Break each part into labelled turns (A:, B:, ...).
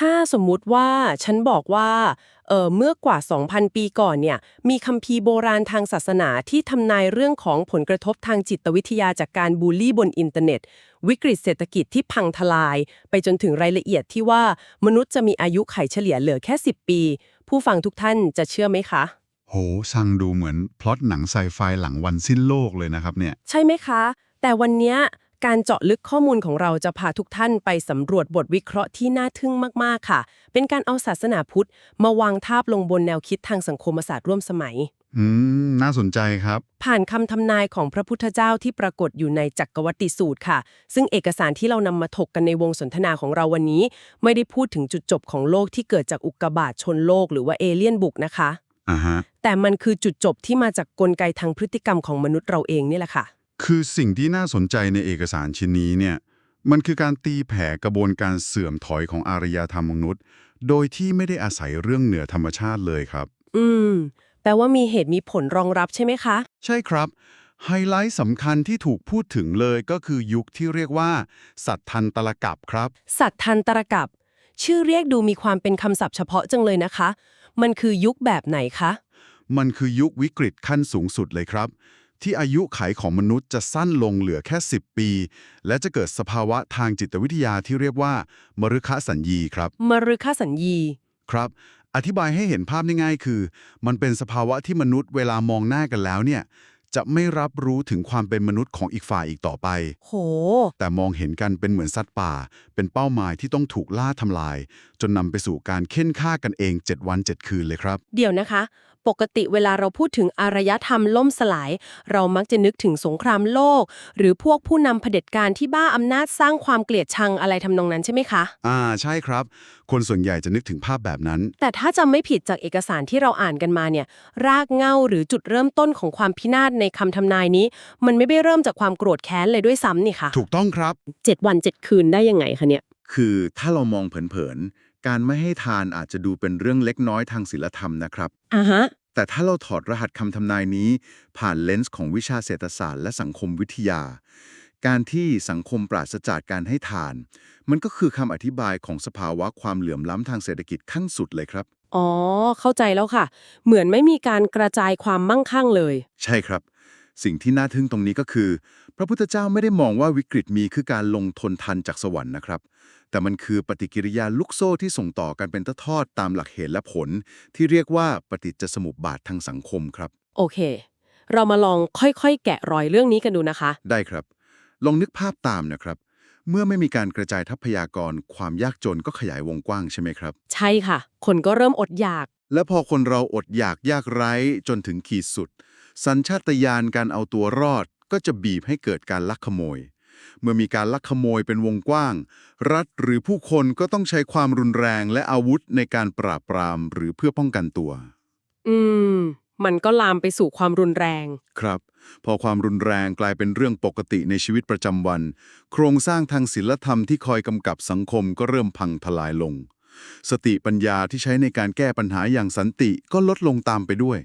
A: ถ้าสมมุติว่าฉันบอกว่าเมื่อกว่า 2,000 ปีก่อนเนี่ยมีคัมภีร์โบราณทางศาสนาที่ทำนายเรื่องของผลกระทบทางจิตวิทยาจากการบูลลี่บนอินเทอร์เน็ตวิกฤตเศรษฐกิจที่พังทลายไปจนถึงรายละเอียดที่ว่ามนุษย์จะมีอายุขัยเฉลี่ยเหลือแค่10 ปีผู้ฟังทุกท่านจะเชื่อไหมคะ
B: โหฟังดูเหมือนพล็อตหนังไซไฟหลังวันสิ้นโลกเลยนะครับเนี่ย
A: ใช่ไหมคะ แต่วันเนี้ยการเจาะลึกข้อมูลของเราจะพาทุกท่านไปสำรวจบทวิเคราะห์ที่น่าทึ่งมากๆค่ะ เป็นการเอาศาสนาพุทธมาวางทาบลงบนแนวคิดทางสังคมศาสตร์ร่วมสมัย
B: น่าสนใจครับ
A: ผ่านคำทำนายของพระพุทธเจ้าที่ปรากฏอยู่ในจักรวติสูตรค่ะ ซึ่งเอกสารที่เรานำมาถกกันในวงสนทนาของเราวันนี้ ไม่ได้พูดถึงจุดจบของโลกที่เกิดจากอุกกาบาตชนโลกหรือว่าเอเลี่ยนบุกนะคะ
B: ฮะ
A: แต่มันคือจุดจบที่มาจากกลไกทางพฤติกรรมของมนุษย์เราเองนี่แหละค่ะ
B: คือสิ่งที่น่าสนใจในเอกสารชิ้นนี้เนี่ยมันคือการตีแผ่กระบวนการเสื่อมถอยของอารยธรรมมนุษย์ โดยที่ไม่ได้อาศัยเรื่องเหนือธรรมชาติเลยครับ
A: อืมแปลว่ามีเหตุมีผลรองรับใช่ไหมคะ
B: ใช่ครับไฮไลท์สำคัญที่ถูกพูดถึงเลยก็คือยุคที่เรียกว่าสัตทันตรกัปครับ
A: สัตทันตรกัปชื่อเรียกดูมีความเป็นคำศัพท์เฉพาะจังเลยนะคะ มันคือยุคแบบไหนคะ
B: มันคือยุควิกฤตขั้นสูงสุดเลยครับที่อายุขัยของมนุษย์จะสั้นลงเหลือแค่10 ปีและจะเกิดสภาวะทางจิตวิทยาที่เรียกว่ามฤคสัญญีครับ
A: มฤคสัญญี
B: ครับอธิบายให้เห็นภาพได้ง่ายคือมันเป็นสภาวะที่มนุษย์เวลามองหน้ากันแล้วเนี่ยจะไม่รับรู้ถึงความเป็นมนุษย์ของอีกฝ่ายอีกต่อไป
A: โห
B: แต่มองเห็นกันเป็นเหมือนสัตว์ป่าเป็นเป้าหมายที่ต้องถูกล่าทำลายจนนำไปสู่การเค้นฆ่ากันเอง7 วัน 7 คืนเลยครับ
A: เดี๋ยวนะคะ ปกติเวลาเราพูดถึงอารยธรรมล่มสลาย เรามักจะนึกถึงสงครามโลก หรือพวกผู้นำเผด็จการที่บ้าอำนาจสร้างความเกลียดชังอะไรทำนองนั้นใช่ไหมคะ
B: ใช่ครับคนส่วนใหญ่จะนึกถึงภาพแบบนั้น
A: แต่ถ้าจำไม่ผิดจากเอกสารที่เราอ่านกันมาเนี่ยรากเหง้าหรือจุดเริ่มต้นของความพินาศในคำทำนายนี้ มันไม่ได้เริ่มจากความโกรธแค้นเลยด้วยซ้ำนี่ค่ะ
B: ถูกต้องครับ
A: 7 วัน 7 คืนได้ยังไงคะเนี่ย
B: คือถ้าเรามองเผินๆการไม่ให้ทานอาจจะดูเป็นเรื่องเล็กน้อยทางศีลธรรมนะครับ
A: ฮะ
B: แต่ถ้าเราถอดรหัสคำทำนายนี้ผ่านเลนส์ของวิชาเศรษฐศาสตร์และสังคมวิทยา การที่สังคมปราศจากการให้ทาน มันก็คือคำอธิบายของสภาวะความเหลื่อมล้ำทางเศรษฐกิจขั้นสุดเลยครับ
A: อ๋อเข้าใจแล้วค่ะ เหมือนไม่มีการกระจายความมั่งคั่งเลย
B: ใช่ครับสิ่งที่น่าทึ่งตรงนี้ก็คือพระพุทธเจ้าไม่ได้มองว่าวิกฤตมีคือการลงทนทันจากสวรรค์นะครับแต่มันคือปฏิกิริยาลูกโซ่ที่ส่งต่อกันเป็นทอดๆตามหลักเหตุและผลที่เรียกว่าปฏิจจสมุปบาททางสังคมครับ
A: โอเคเรามาลองค่อยๆแกะรอยเรื่องนี้กันดูนะคะ
B: ได้ครับลองนึกภาพตามนะครับเมื่อไม่มีการกระจายทรัพยากรความยากจนก็ขยายวงกว้างใช่ไหมครับ
A: ใช่ค่ะ คนก็เริ่มอดอยาก
B: และพอคนเราอดอยากยากไร้จนถึงขีดสุดสัญชาตญาณการเอาตัวรอดก็จะบีบให้เกิดการลักขโมยเมื่อมีการลักขโมยเป็นวงกว้างรัฐหรือผู้คนก็ต้องใช้ความรุนแรงและอาวุธในการปราบปรามหรือเพื่อป้องกันตัว
A: อืมมันก็ลามไปสู่ความรุนแรง
B: ครับพอความรุนแรงกลายเป็นเรื่องปกติในชีวิตประจำวันโครงสร้างทางศีลธรรมที่คอยกำกับสังคมก็เริ่มพังทลายลงสติปัญญาที่ใช้ในการแก้ปัญหาอย่างสันติก็ลดลงตามไปด้วย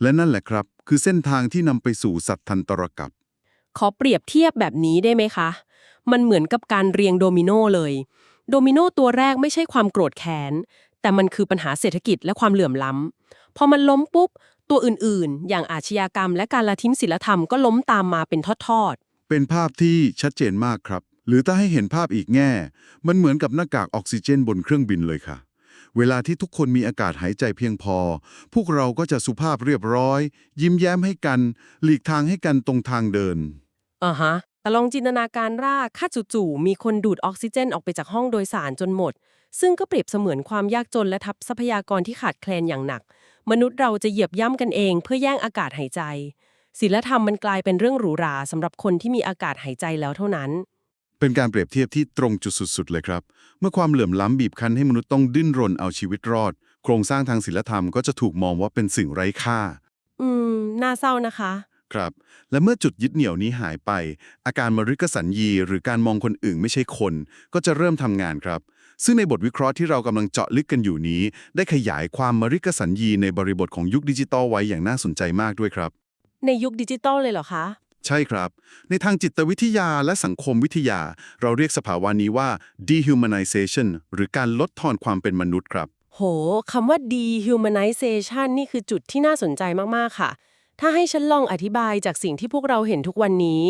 B: และนั่นแหละครับคือเส้นทางที่นำไปสู่สัตทันตรกัป
A: ขอเปรียบเทียบแบบนี้ได้ไหมคะ มันเหมือนกับการเรียงโดมิโนเลย โดมิโนตัวแรกไม่ใช่ความโกรธแค้น แต่มันคือปัญหาเศรษฐกิจและความเหลื่อมล้ำ พอมันล้มปุ๊บ ตัวอื่นๆ อย่างอาชญากรรมและการละทิ้งศีลธรรมก็ล้มตามมาเป็นทอด
B: เป็นภาพที่ชัดเจนมากครับหรือถ้าให้เห็นภาพอีกแง่มันเหมือนกับหน้ากากออกซิเจนบนเครื่องบินเลยค่ะเวลาที่ทุกคนมีอากาศหายใจเพียงพอพวกเราก็จะสุภาพเรียบร้อยยิ้มแย้มให้กันหลีกทางให้กันตรงทางเดิน
A: ฮะแต่ลองจินตนาการว่าค่าจู่ๆมีคนดูดออกซิเจนออกไปจากห้องโดยสารจนหมด ซึ่งก็เปรียบเสมือนความยากจนและทับทรัพยากรที่ขาดแคลนอย่างหนัก มนุษย์เราจะเหยียบย่ำกันเองเพื่อแย่งอากาศหายใจศีลธรรมมันกลายเป็นเรื่องหรูหราสำหรับคนที่มีอากาศหายใจแล้วเท่านั้น
B: เป็นการเปรียบเทียบที่ตรงจุดสุดๆเลยครับเมื่อความเหลื่อมล้ำบีบคั้นให้มนุษย์ต้องดิ้นรนเอาชีวิตรอดโครงสร้างทางศีลธรรมก็จะถูกมองว่าเป็นสิ่งไร้ค่า
A: อืมน่าเศร้านะคะ
B: ครับและเมื่อจุดยึดเหนี่ยวนี้หายไปอาการมฤคสัญญีหรือการมองคนอื่นไม่ใช่คนก็จะเริ่มทำงานครับซึ่งในบทวิเคราะห์ที่เรากำลังเจาะลึกกันอยู่นี้ได้ขยายความมฤคสัญญีในบริบทของยุคดิจิทัลไว้อย่างน่าสนใจมากด้วยครับ
A: ในยุคดิจิตอลเลยเหรอคะ
B: ใช่ครับ ในทางจิตวิทยาและสังคมวิทยา เราเรียกสภาวะนี้ว่า dehumanization หรือการลดทอนความเป็นมนุษย์ครับ
A: โห คำว่า dehumanization นี่คือจุดที่น่าสนใจมากๆค่ะ ถ้าให้ฉันลองอธิบายจากสิ่งที่พวกเราเห็นทุกวันนี้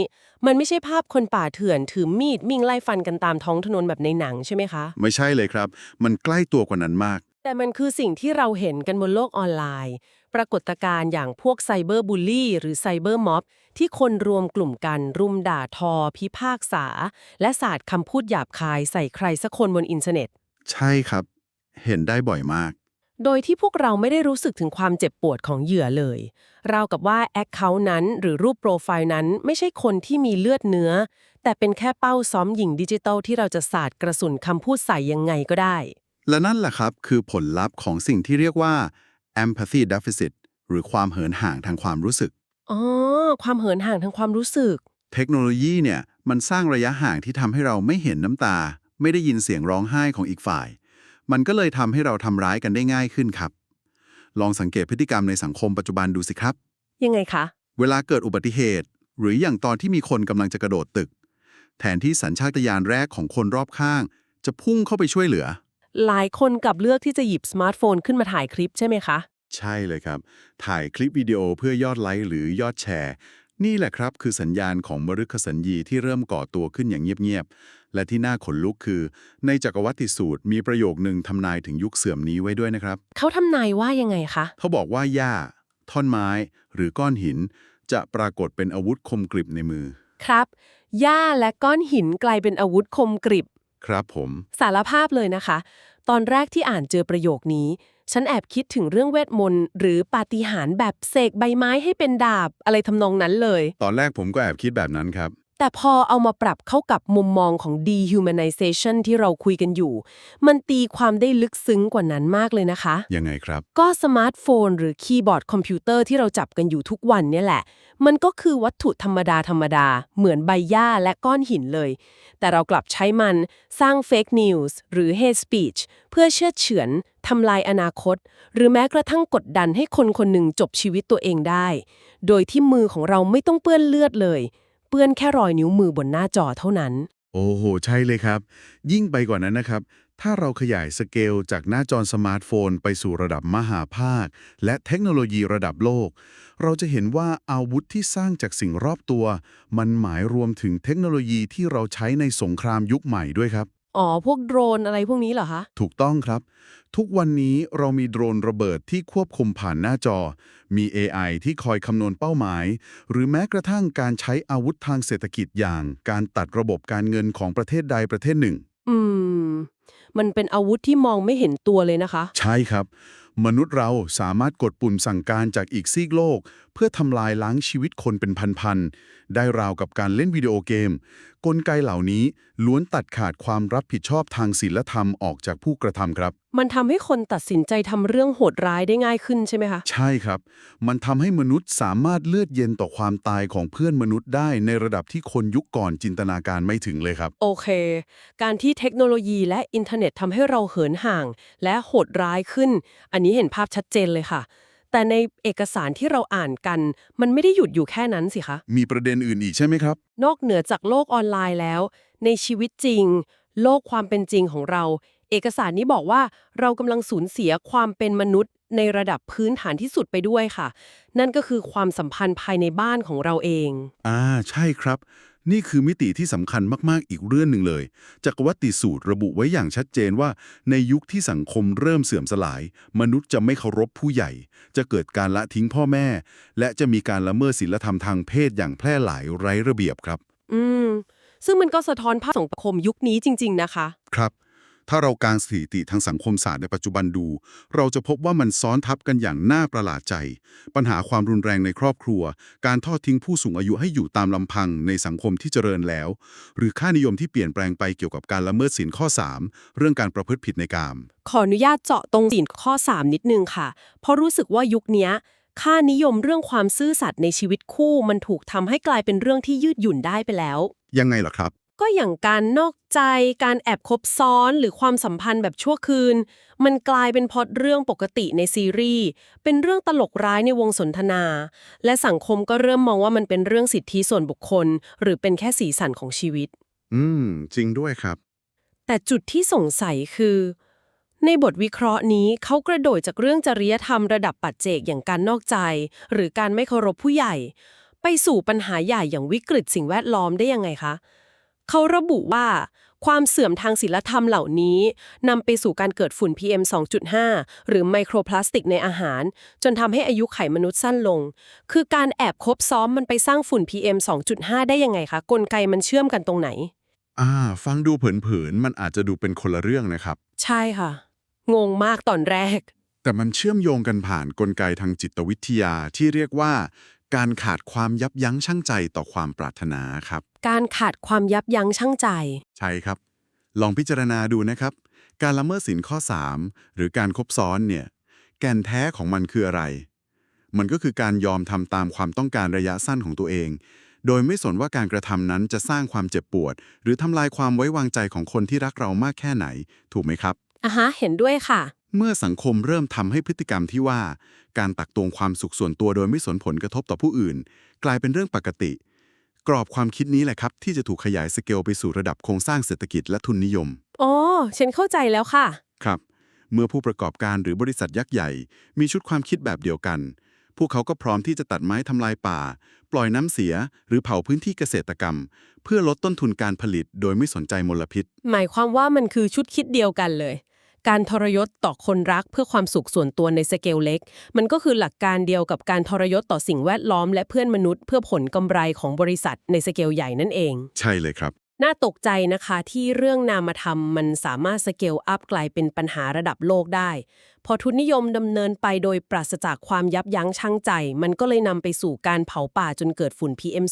A: มันไม่ใช่ภาพคนป่าเถื่อนถือมีดวิ่งไล่ฟันกันตามท้องถนนแบบในหนังใช่ไหมคะ
B: ไม่ใช่เลยครับ มันใกล้ตัวกว่านั้นมาก
A: แต่มันคือสิ่งที่เราเห็นกันบนโลกออนไลน์ ปรากฏการณ์อย่างพวกไซเบอร์บูลลี่หรือไซเบอร์ม็อบที่คนรวมกลุ่มกันรุมด่าทอ พิพากษา และสาดคำพูดหยาบคายใส่ใครสักคนบนอินเทอร์เน็ต
B: ใช่ครับ เห็นได้บ่อยมาก
A: โดยที่พวกเราไม่ได้รู้สึกถึงความเจ็บปวดของเหยื่อเลยราวกับว่าแอคเคาท์นั้นหรือรูปโปรไฟล์นั้นไม่ใช่คนที่มีเลือดเนื้อ แต่เป็นแค่เป้าซ้อมหญิงดิจิทัลที่เราจะสาดกระสุนคำพูดใส่ยังไงก็ได้
B: และนั่นแหละครับคือผลลัพธ์ของสิ่งที่เรียกว่า empathy deficit หรือความเหินห่างทางความรู้สึก
A: อ๋อ ความเหินห่างทางความรู้สึก
B: เทคโนโลยีเนี่ยมันสร้างระยะห่างที่ทำให้เราไม่เห็นน้ำตา ไม่ได้ยินเสียงร้องไห้ของอีกฝ่าย มันก็เลยทำให้เราทำร้ายกันได้ง่ายขึ้นครับ ลองสังเกตพฤติกรรมในสังคมปัจจุบันดูสิครับ
A: ยังไงคะ
B: เวลาเกิดอุบัติเหตุ หรืออย่างตอนที่มีคนกำลังจะกระโดดตึก แทนที่สัญชาตญาณแรกของคนรอบข้าง จะพุ่งเข้าไปช่วยเหลือ
A: หลายคนกลับเลือกที่จะหยิบสมาร์ทโฟนขึ้นมาถ่ายคลิปใช่ไหมคะ
B: ใช่เลยครับ ถ่ายคลิปวิดีโอเพื่อยอดไลค์หรือยอดแชร์ นี่แหละครับคือสัญญาณของมฤคสัญญีที่เริ่มก่อตัวขึ้นอย่างเงียบๆ และที่น่าขนลุกคือ ในจักรวรรดิสูตรมีประโยคนึงทำนายถึงยุคเสื่อมนี้ไว้ด้วยนะครับ
A: เขาทำนายว่ายังไงคะ
B: เขาบอกว่าหญ้า ท่อนไม้ หรือก้อนหิน จะปรากฏเป็นอาวุธคมกริบในมือ
A: ครับหญ้าและก้อนหินกลายเป็นอาวุธคมกริบ
B: ครับผม
A: สารภาพเลยนะคะ ตอนแรกที่อ่านเจอประโยคนี้ ฉันแอบคิดถึงเรื่องเวทมนต์หรือปาฏิหาริย์แบบเสกใบไม้ให้เป็นดาบอะไรทำนองนั้นเลย
B: ตอนแรกผมก็แอบคิดแบบนั้นครับ
A: แต่พอเอามาปรับเข้ากับมุมมองของ dehumanization ที่เราคุยกันอยู่ มันตีความได้ลึกซึ้งกว่านั้นมากเลยนะคะ
B: ยังไงครับ
A: ก็สมาร์ทโฟนหรือคีย์บอร์ดคอมพิวเตอร์ที่เราจับกันอยู่ทุกวันเนี่ยแหละ มันก็คือวัตถุธรรมดาเหมือนใบหญ้าและก้อนหินเลย แต่เรากลับใช้มันสร้างเฟกนิวส์หรือ hate speech เพื่อเชื่อดเฉือนทำลายอนาคต หรือแม้กระทั่งกดดันให้คนคนหนึ่งจบชีวิตตัวเองได้ โดยที่มือของเราไม่ต้องเปื้อนเลือดเลย เปื้อนแค่รอยนิ้วมือบนหน้าจอเท่านั้น
B: โอ้โห ใช่เลยครับ ยิ่งไปกว่านั้นนะครับ ถ้าเราขยายสเกลจากหน้าจอสมาร์ทโฟนไปสู่ระดับมหาภาค และเทคโนโลยีระดับโลก เราจะเห็นว่าอาวุธที่สร้างจากสิ่งรอบตัว มันหมายรวมถึงเทคโนโลยีที่เราใช้ในสงครามยุคใหม่ด้วยครับ
A: อ๋อ พวกโดรนอะไรพวกนี้เหรอคะ
B: ถูกต้องครับ ทุกวันนี้เรามีโดรนระเบิดที่ควบคุมผ่านหน้าจอ มี AI ที่คอยคำนวณเป้าหมาย หรือแม้กระทั่งการใช้อาวุธทางเศรษฐกิจอย่างการตัดระบบการเงินของประเทศใดประเทศหนึ่ง
A: อืม มันเป็นอาวุธที่มองไม่เห็นตัวเลยนะคะ
B: ใช่ครับ มนุษย์เราสามารถกดปุ่มสั่งการจากอีกซีกโลก เพื่อทำลายล้างชีวิตคนเป็นพันๆ ได้ราวกับการเล่นวิดีโอเกม กลไกเหล่านี้ล้วนตัดขาดความรับผิดชอบทางศีลธรรมออกจากผู้กระทำครับ
A: มันทำให้คนตัดสินใจทำเรื่องโหดร้ายได้ง่ายขึ้นใช่ไหมคะ
B: ใช่ครับ มันทำให้มนุษย์สามารถเลือดเย็นต่อความตายของเพื่อนมนุษย์ได้ในระดับที่คนยุคก่อนจินตนาการไม่ถึงเลยครับ
A: โอเค การที่เทคโนโลยีและอินเทอร์เน็ตทำให้เราเหินห่าง และโหดร้ายขึ้น อันนี้เห็นภาพชัดเจนเลยค่ะ แต่ในเอกสารที่เราอ่านกัน มันไม่ได้หยุดอยู่แค่นั้นสิคะ
B: มีประเด็นอื่นอีกใช่ไหมครับ
A: นอกเหนือจากโลกออนไลน์แล้ว ในชีวิตจริง โลกความเป็นจริงของเรา เอกสารนี้บอกว่าเรากำลังสูญเสียความเป็นมนุษย์ในระดับพื้นฐานที่สุดไปด้วยค่ะ นั่นก็คือความสัมพันธ์ภายในบ้านของเราเอง
B: ใช่ครับ นี่คือมิติที่สำคัญมากๆอีกเรื่องหนึ่งเลย จักรวรรดิสูตรระบุไว้อย่างชัดเจนว่า ในยุคที่สังคมเริ่มเสื่อมสลาย มนุษย์จะไม่เคารพผู้ใหญ่ จะเกิดการละทิ้งพ่อแม่ และจะมีการละเมิดศีลธรรมทางเพศอย่างแพร่หลายไร้ระเบียบครับ
A: อืม ซึ่งมันก็สะท้อนภาพสังคมยุคนี้จริงๆนะคะ
B: ครับ ถ้าเรากางสถิติทางสังคมศาสตร์ในปัจจุบันดู เราจะพบว่ามันซ้อนทับกันอย่างน่าประหลาดใจ ปัญหาความรุนแรงในครอบครัว การทอดทิ้งผู้สูงอายุให้อยู่ตามลำพังในสังคมที่เจริญแล้ว หรือค่านิยมที่เปลี่ยนแปลงไปเกี่ยวกับการละเมิดศีลข้อ 3 เรื่องการประพฤติผิดในกาม
A: ขออนุญาตเจาะตรงศีลข้อ 3 นิดนึงค่ะ เพราะรู้สึกว่ายุคเนี้ยค่านิยมเรื่องความซื่อสัตย์ในชีวิตคู่มันถูกทำให้กลายเป็นเรื่องที่ยืดหยุ่นได้ไปแล้ว
B: ยังไงล่ะครับ
A: ก็อย่างการนอกใจการแอบคบซ้อนหรือความสัมพันธ์แบบชั่วคืนมันกลายเป็นพล็อตเรื่องปกติในซีรีส์เป็นเรื่องตลกร้ายในวงสนทนาและสังคมก็เริ่มมองว่ามันเป็นเรื่องสิทธิส่วนบุคคลหรือเป็นแค่สีสันของชีวิต
B: จริงด้วยครับ
A: แต่จุดที่สงสัยคือในบทวิเคราะห์นี้เขากระโดดจากเรื่องจริยธรรมระดับปัจเจกอย่างการนอกใจหรือการไม่เคารพผู้ใหญ่ไปสู่ปัญหาใหญ่อย่างวิกฤตสิ่งแวดล้อมได้ยังไงคะเขาระบุว่าความเสื่อมทางศีลธรรมเหล่านี้นำไปสู่การเกิดฝุ่น PM 2.5 หรือไมโครพลาสติกในอาหารจนทำให้อายุไขมนุษย์สั้นลงคือการแอบคบซ้อมมันไปสร้างฝุ่น PM 2.5 ได้ยังไงคะกลไกมันเชื่อมกันตรงไหน
B: ฟังดูเผินๆมันอาจจะดูเป็นคนละเรื่องนะครับ
A: ใช่ค่ะงงมากตอนแรก
B: แต่มันเชื่อมโยงกันผ่านกลไกทางจิตวิทยาที่เรียกว่าการขาดความยับยั้งชั่งใจต่อความปรารถนาครับ
A: การขาดความยับยั้งชั่งใจ
B: ใช่ครับ ลองพิจารณาดูนะครับ การละเมิดศีลข้อ 3 หรือการคบซ้อนเนี่ย แก่นแท้ของมันคืออะไร มันก็คือการยอมทำตามความต้องการระยะสั้นของตัวเอง โดยไม่สนว่าการกระทำนั้นจะสร้างความเจ็บปวด หรือทำลายความไว้วางใจของคนที่รักเรามากแค่ไหน ถูกไหมครับ
A: เห็นด้วยค่ะ
B: เมื่อสังคมเริ่มทำให้พฤติกรรมที่ว่าการตักตวงความสุขส่วนตัวโดยไม่สนผลกระทบต่อผู้อื่น กลายเป็นเรื่องปกติ กรอบความคิดนี้แหละครับที่จะถูกขยายสเกลไปสู่ระดับโครงสร้างเศรษฐกิจและทุนนิยม
A: อ๋อฉันเข้าใจแล้วค่ะ
B: ครับเมื่อผู้ประกอบการหรือบริษัทยักษ์ใหญ่มีชุดความคิดแบบเดียวกันพวกเขาก็พร้อมที่จะตัดไม้ทำลายป่าปล่อยน้ำเสียหรือเผาพื้นที่เกษตรกรรมเพื่อลดต้นทุนการผลิตโดยไม่สนใจมลพิษ
A: หมายความว่ามันคือชุดคิดเดียวกันเลยการทรยศต่อคนรักเพื่อความสุขส่วนตัวในสเกลเล็กมันก็คือหลักการเดียวกับการทรยศต่อสิ่งแวดล้อมและเพื่อนมนุษย์เพื่อผลกำไรของบริษัทในสเกลใหญ่นั่นเอง
B: ใช่เลยครับ
A: น่าตกใจนะคะที่เรื่องนามธรรมมันสามารถสเกลอัพกลายเป็นปัญหาระดับโลกได้พอทุนนิยมดำเนินไปโดยปราศจากความยับยั้งชั่งใจมันก็เลยนำไปสู่การเผาป่าจนเกิดฝุ่น PM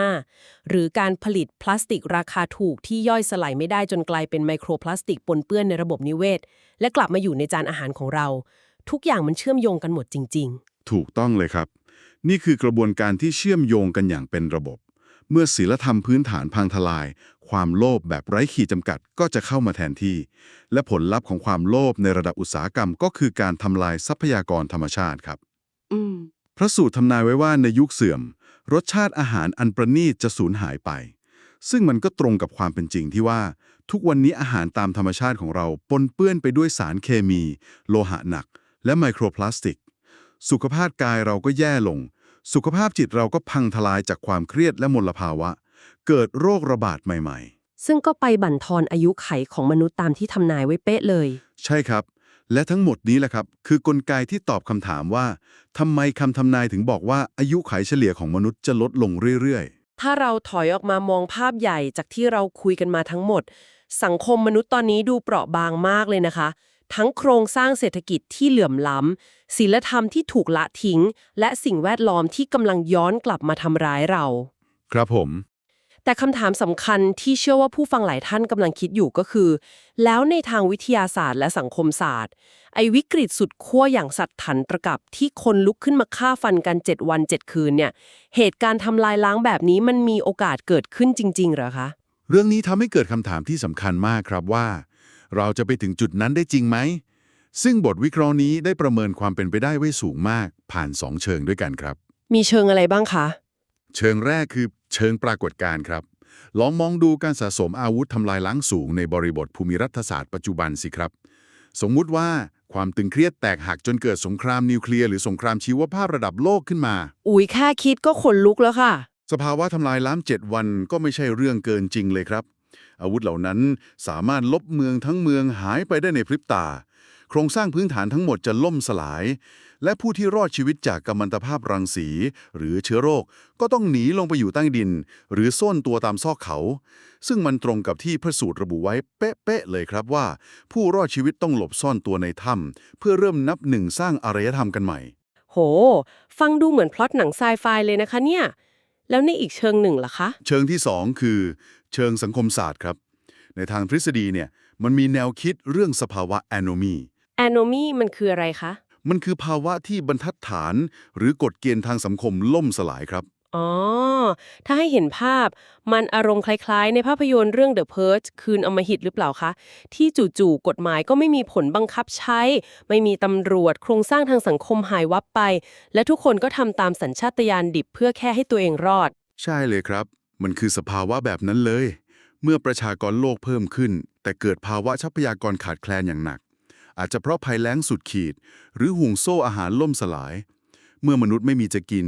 A: 2.5 หรือการผลิตพลาสติกราคาถูกที่ย่อยสลายไม่ได้จนกลายเป็นไมโครพลาสติกปนเปื้อนในระบบนิเวศและกลับมาอยู่ในจานอาหารของเราทุกอย่างมันเชื่อมโยงกันหมดจริง
B: ๆถูกต้องเลยครับนี่คือกระบวนการที่เชื่อมโยงกันอย่างเป็นระบบเมื่อศีลธรรมพื้นฐานพังทลายความโลภแบบไร้ขีดจำกัดก็จะเข้ามาแทนที่และผลลัพธ์ของความโลภในระดับอุตสาหกรรมก็คือการทำลายทรัพยากรธรรมชาติครับพระสูตรทำนายไว้ว่าในยุคเสื่อมรสชาติอาหารอันประณีตจะสูญหายไปซึ่งมันก็ตรงกับความเป็นจริงที่ว่าทุกวันนี้อาหารตามธรรมชาติของเราปนเปื้อนไปด้วยสารเคมีโลหะหนักและไมโครพลาสติกสุขภาพกายเราก็แย่ลงสุขภาพจิตเราก็พังทลายจากความเครียดและมลภาวะเกิดโรคระบาดใหม่
A: ๆซึ่งก็ไปบั่นทอนอายุไขของมนุษย์ตามที่ทำนายไว้เป๊ะเลย
B: ใช่ครับและทั้งหมดนี้แหละครับคือกลไกที่ตอบคำถามว่าทำไมคำทำนายถึงบอกว่าอายุไขเฉลี่ยของมนุษย์จะลดลงเรื่อย
A: ๆถ้าเราถอยออกมามองภาพใหญ่จากที่เราคุยกันมาทั้งหมดสังคมมนุษย์ตอนนี้ดูเปราะบางมากเลยนะคะทั้งโครงสร้างเศรษฐกิจที่เหลื่อมล้ำศีลธรรมที่ถูกละทิ้งและสิ่งแวดล้อมที่กำลังย้อนกลับมาทำร้ายเรา
B: ครับผม
A: แต่คำถามสำคัญที่เชื่อว่าผู้ฟังหลายท่านกำลังคิดอยู่ก็คือแล้วในทางวิทยาศาสตร์และสังคมศาสตร์ไอ้วิกฤตสุดขั้วอย่างสัตว์ถันตระกับที่คนลุกขึ้นมาฆ่าฟันกัน7 วัน 7 คืนเนี่ยเหตุการณ์ทำลายล้างแบบนี้มันมีโอกาสเกิดขึ้นจริงๆเหรอคะ
B: เรื่องนี้ทำให้เกิดคำถามที่สำคัญมากครับว่าเราจะไปถึงจุดนั้นได้จริงไหมซึ่งบทวิเคราะห์นี้ได้ประเมินความเป็นไปได้ไว้สูงมากผ่าน2เชิงด้วยกันครับ
A: มีเชิงอะไรบ้างคะ
B: เชิงแรกคือเชิงปรากฏการณ์ครับลองมองดูการสะสมอาวุธทำลายล้างสูงในบริบทภูมิรัฐศาสตร์ปัจจุบันสิครับสมมุติว่าความตึงเครียดแตกหักจนเกิดสงครามนิวเคลียร์หรือสงครามชีวภาพระดับโลกขึ้นมา
A: แค่คิดก็ขนลุกแล้วค่ะ
B: สภาวะทำลายล้าง7 วันก็ไม่ใช่เรื่องเกินจริงเลยครับอาวุธเหล่านั้นสามารถลบเมืองทั้งเมืองหายไปได้ในพริบตาโครงสร้างพื้นฐานทั้งหมดจะล่มสลายและผู้ที่รอดชีวิตจากกัมมันตภาพรังสีหรือเชื้อโรคก็ต้องหนีลงไปอยู่ใต้ดินหรือซ่อนตัวตามซอกเขาซึ่งมันตรงกับที่พระสูตรระบุไว้เป๊ะๆเลยครับว่าผู้รอดชีวิตต้องหลบซ่อนตัวในถ้ำเพื่อเริ่มนับหนึ่งสร้างอารยธรรมกันใหม่
A: โหฟังดูเหมือนพล็อตหนังไซไฟเลยนะคะเนี่ยแล้วในอีกเชิงหนึ่งล่ะคะ
B: เชิงที่2คือเชิงสังคมศาสตร์ครับในทางทฤษฎีเนี่ยมันมีแนวคิดเรื่องสภาวะ
A: Anomy มันคืออะไรคะ
B: มันคือภาวะที่บรรทัดฐานหรือกฎเกณฑ์ทางสังคมล่มสลายครับ
A: อ๋อ ถ้าให้เห็นภาพมันอารมณ์คล้ายๆในภาพยนตร์เรื่อง The Purge คืนอำมหิตหรือเปล่าคะ ที่จู่ๆกฎหมายก็ไม่มีผลบังคับใช้ ไม่มีตำรวจโครงสร้างทางสังคมหายวับไป และทุกคนก็ทำตามสัญชาตญาณดิบเพื่อแค่ให้ตัวเองรอด
B: ใช่เลยครับ มันคือสภาวะแบบนั้นเลย เมื่อประชากรโลกเพิ่มขึ้น แต่เกิดภาวะทรัพยากรขาดแคลนอย่างหนัก อาจจะเพราะภัยแล้งสุดขีด หรือห่วงโซ่อาหารล่มสลาย เมื่อมนุษย์ไม่มีจะกิน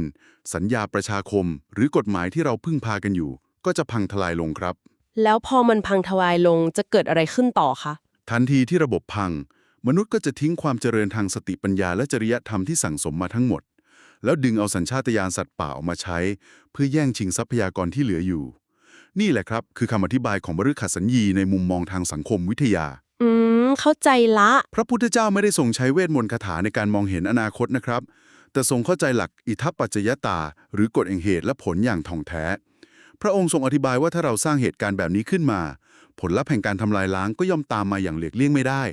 B: สัญญาประชาคม หรือกฎหมายที่เราพึ่งพากันอยู่ ก็จะพังทลายลงครับ
A: แล้วพอมันพังทลายลงจะเกิดอะไรขึ้นต่อคะ
B: ทันทีที่ระบบพัง มนุษย์ก็จะทิ้งความเจริญทางสติปัญญาและจริยธรรมที่สั่งสมมาทั้งหมด แล้วดึงเอาสัญชาตญาณสัตว์ป่าออกมาใช้ เพื่อแย่งชิงทรัพยากรที่เหลืออยู่ นี่แหละครับคือคำอธิบายของบฤขสัญญีในมุมมองทางสังคมวิทยา
A: เข้าใจละ
B: พระพุทธเจ้าไม่ได้ทรงใช้เวทมนต์คาถาในการมองเห็นอนาคตนะครับ แต่ทรงเข้าใจหลักอิทัปปัจจยตา หรือกฎแห่งเหตุและผลอย่างท่องแท้ พระองค์ทรงอธิบายว่าถ้าเราสร้างเหตุการณ์แบบนี้ขึ้นมา ผลลัพธ์แห่งการทำลายล้างก็ย่อมตามมาอย่างหลีกเลี่ยงไม่ได้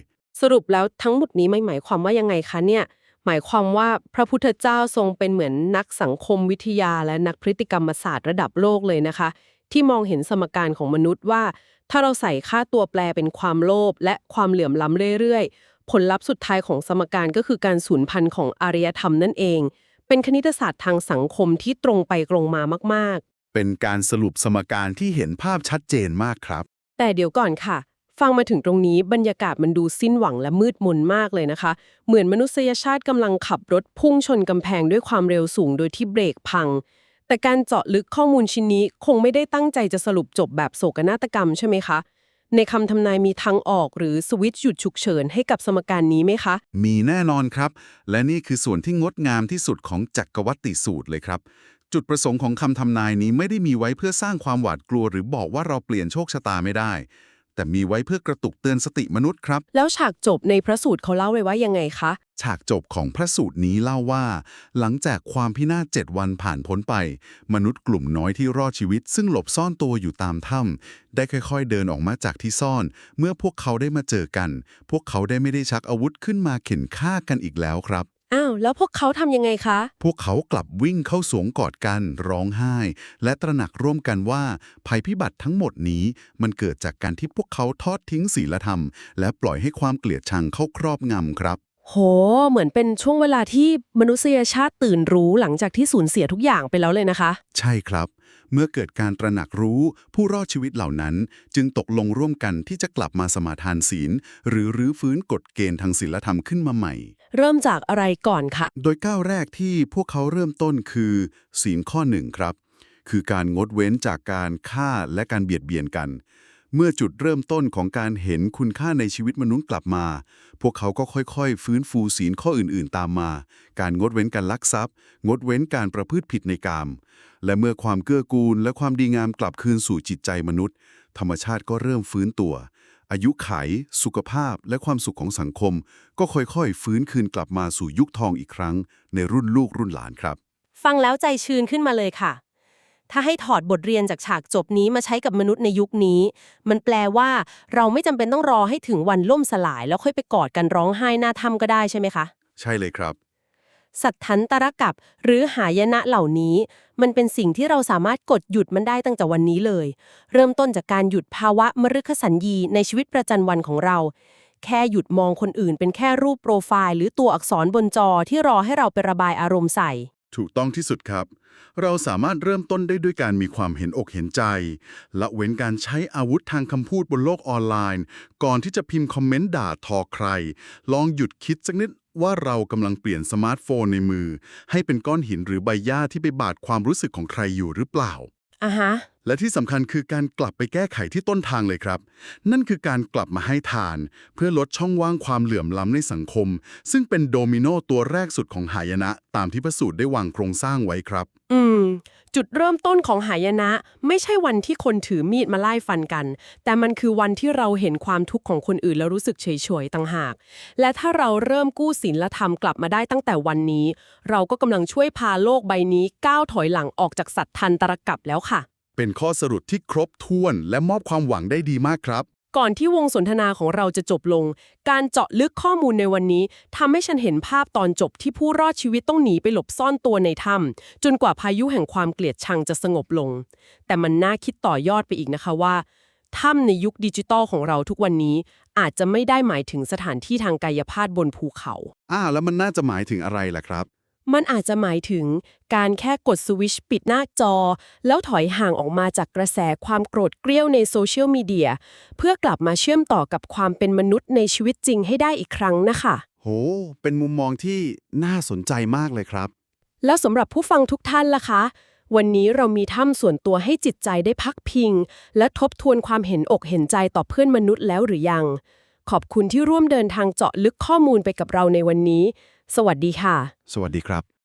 A: สรุปแล้วทั้งหมดนี้ไม่หมายความว่ายังไงคะเนี่ย หมายความว่าพระพุทธเจ้าทรงเป็นเหมือนนักสังคมวิทยาและนักพฤติกรรมศาสตร์ระดับโลกเลยนะคะ ที่มองเห็นสมการของมนุษย์ว่า ถ้าเราใส่ค่าตัวแปรเป็นความโลภและความเหลื่อมล้ำเรื่อยๆ ผลลัพธ์สุดท้ายของสมการก็คือการสูญพันธุ์ของอารยธรรมนั่นเอง เป็นคณิตศาสตร์ทางสังคมที่ตรงไปตรงมามากๆ
B: เป็นการสรุปสมการที่เห็นภาพชัดเจนมากครับ
A: แต่เดี๋ยวก่อนค่ะ ฟังมาถึงตรงนี้บรรยากาศมันดูสิ้นหวังและมืดมนมากเลยนะคะ เหมือนมนุษยชาติกำลังขับรถพุ่งชนกำแพงด้วยความเร็วสูงโดยที่เบรกพัง แต่การเจาะลึกข้อมูลชิ้นนี้คงไม่ได้ตั้งใจจะสรุปจบแบบโศกนาฏกรรมใช่ไหมคะ ในคำทำนายมีทางออกหรือสวิตช์หยุดฉุกเฉินให้กับสมการนี้ไหมคะ
B: มีแน่นอนครับ และนี่คือส่วนที่งดงามที่สุดของจักรวรรดิสูตรเลยครับ จุดประสงค์ของคำทำนายนี้ไม่ได้มีไว้เพื่อสร้างความหวาดกลัวหรือบอกว่าเราเปลี่ยนโชคชะตาไม่ได้ แต่มีไว้เพื่อกระตุกเตือนสติมนุษย์ครับ
A: แล้วฉากจบในพระสูตรเขาเล่าไว้ว่ายังไงคะ
B: ฉากจบของพระสูตรนี้เล่าว่า หลังจากความพินาศ7 วันผ่านพ้นไป มนุษย์กลุ่มน้อยที่รอดชีวิต ซึ่งหลบซ่อนตัวอยู่ตามถ้ำได้ค่อยๆเดินออกมาจากที่ซ่อน เมื่อพวกเขาได้มาเจอกัน พวกเขาได้ไม่ได้ชักอาวุธขึ้นมาเข็นฆ่ากันอีกแล้วครับ
A: อ้าวแล้วพวกเขาทำยังไงคะ
B: พวกเขากลับวิ่งเข้าสวมกอดกันร้องไห้ และตระหนักร่วมกันว่าภัยพิบัติทั้งหมดนี้มันเกิดจากการที่พวกเขาทอดทิ้งศีลธรรม และปล่อยให้ความเกลียดชังเข้าครอบงำครับ
A: โห เหมือนเป็นช่วงเวลาที่มนุษยชาติตื่นรู้หลังจากที่สูญเสียทุกอย่างไปแล้วเลยนะคะ
B: ใช่ครับ เมื่อเกิดการตระหนักรู้ผู้รอดชีวิตเหล่านั้น จึงตกลงร่วมกันที่จะกลับมาสมาทานศีล หรือรื้อฟื้นกฎเกณฑ์ทางศีลธรรมขึ้นมาใหม่
A: เริ่มจากอะไรก่อนคะ
B: โดยก้าวแรกที่พวกเขาเริ่มต้นคือศีลข้อ 1ครับ คือการงดเว้นจากการฆ่าและการเบียดเบียนกัน เมื่อจุดเริ่มต้นของการเห็นคุณค่าในชีวิตมนุษย์กลับมา พวกเขาก็ค่อยๆฟื้นฟูศีลข้ออื่นๆตามมา การงดเว้นการลักทรัพย์ งดเว้นการประพฤติผิดในกาม และเมื่อความเกื้อกูลและความดีงามกลับคืนสู่จิตใจมนุษย์ ธรรมชาติก็เริ่มฟื้นตัว อายุขัย สุขภาพ และความสุขของสังคม ก็ค่อยๆฟื้นคืนกลับมาสู่ยุคทองอีกครั้ง ในรุ่นลูกรุ่นหลานครับ
A: ฟังแล้วใจชื้นขึ้นมาเลยค่ะ ถ้าให้ถอดบทเรียนจากฉากจบนี้มาใช้กับมนุษย์ในยุคนี้ มันแปลว่าเราไม่จำเป็นต้องรอให้ถึงวันล่มสลายแล้วค่อยไปกอดกันร้องไห้หน้าถ้ำก็ได้ใช่ไหมคะ
B: ใช่เลยครับ
A: สัทธันตรกัปหรือหายนะเหล่านี้ มันเป็นสิ่งที่เราสามารถกดหยุดมันได้ตั้งแต่วันนี้เลย เริ่มต้นจากการหยุดภาวะมฤคสัญญีในชีวิตประจำวันของเรา แค่หยุดมองคนอื่นเป็นแค่รูปโปรไฟล์หรือตัวอักษรบนจอที่รอให้เราไประบายอารมณ์ใส่
B: ถูกต้องที่สุดครับ เราสามารถเริ่มต้นได้ด้วยการมีความเห็นอกเห็นใจ ละเว้นการใช้อาวุธทางคำพูดบนโลกออนไลน์ ก่อนที่จะพิมพ์คอมเมนต์ด่าทอใคร ลองหยุดคิดสักนิดว่าเรากำลังเปลี่ยนสมาร์ทโฟนในมือ ให้เป็นก้อนหินหรือใบหญ้าที่ไปบาดความรู้สึกของใครอยู่หรือเปล่า
A: อ่ะฮะ
B: และที่สำคัญคือการกลับไปแก้ไขที่ต้นทางเลยครับ นั่นคือการกลับมาให้ทาน เพื่อลดช่องว่างความเหลื่อมล้ำในสังคม ซึ่งเป็นโดมิโนตัวแรกสุดของหายนะ ตามที่พระสูตรได้วางโครงสร้างไว้ครับ
A: จุดเริ่มต้นของหายนะ ไม่ใช่วันที่คนถือมีดมาไล่ฟันกัน แต่มันคือวันที่เราเห็นความทุกข์ของคนอื่นแล้วรู้สึกเฉยๆต่างหาก และถ้าเราเริ่มกู้ศีลธรรมกลับมาได้ตั้งแต่วันนี้ เราก็กำลังช่วยพาโลกใบนี้ก้าวถอยหลังออกจากสัตทันตรกัปแล้วค่ะ
B: เป็นข้อสรุปที่ครบถ้วนและมอบความหวังได้ดีมากครับ
A: ก่อนที่วงสนทนาของเราจะจบลง การเจาะลึกข้อมูลในวันนี้ทำให้ฉันเห็นภาพตอนจบที่ผู้รอดชีวิตต้องหนีไปหลบซ่อนตัวในถ้ำจนกว่าพายุแห่งความเกลียดชังจะสงบลง แต่มันน่าคิดต่อยอดไปอีกนะคะว่าถ้ำในยุคดิจิตอลของเราทุกวันนี้อาจจะไม่ได้หมายถึงสถานที่ทางกายภาพบนภูเขา
B: แล้วมันน่าจะหมายถึงอะไรล่ะครับ
A: มันอาจจะหมายถึงการแค่กดสวิตช์ปิดหน้าจอ แล้วถอยห่างออกมาจากกระแสความโกรธเกรี้ยวในโซเชียลมีเดียเพื่อกลับมาเชื่อมต่อกับความเป็นมนุษย์ในชีวิตจริงให้ได้อีกครั้งนะคะ
B: โห เป็นมุมมองที่น่าสนใจมากเลยครับ
A: แล้วสำหรับผู้ฟังทุกท่านล่ะคะ วันนี้เรามีถ้ำส่วนตัวให้จิตใจได้พักพิง และทบทวนความเห็นอกเห็นใจต่อเพื่อนมนุษย์แล้วหรือยัง ขอบคุณที่ร่วมเดินทางเจาะลึกข้อมูลไปกับเราในวันนี้ สวัสดีค่ะ
B: สวัสดีครับ